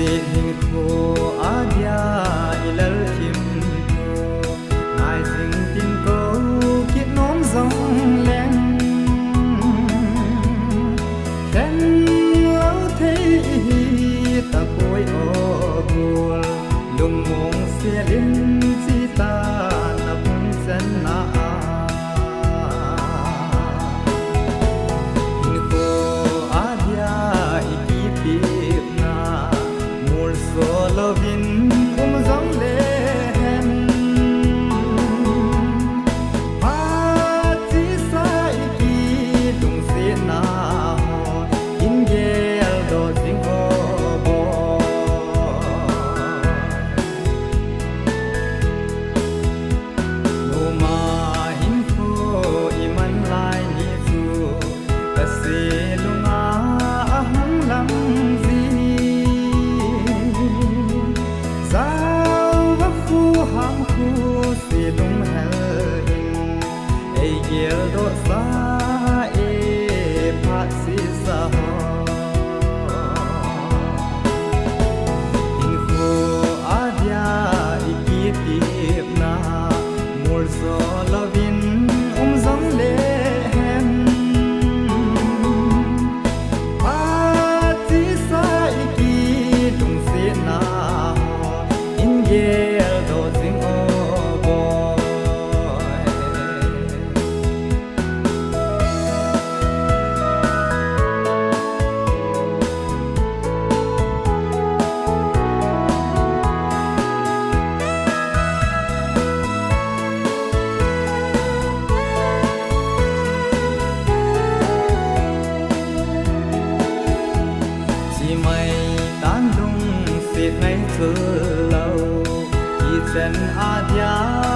hình khô adia ilal kim ko nai sing tin ko kit nom dòng len ken lâu thấy ta bôi ô buồn lung mong xe lên chi ta na bung chân na hình khô adia ikipip na mul so lovin dòng len pati sa iki tung se na in gel do sing ho bo no ma in kho iman lai ni su ta se lunga ahang lam zi sao va khu ham khu se lung hel in ei gel do sa e phat si sa ho in kho adia ikitip na mul so lovin zong le hem pati sa iki tung se na in gel do sing o boy chỉ mày tan dung xiết ngay thơ lâu chỉ chân adia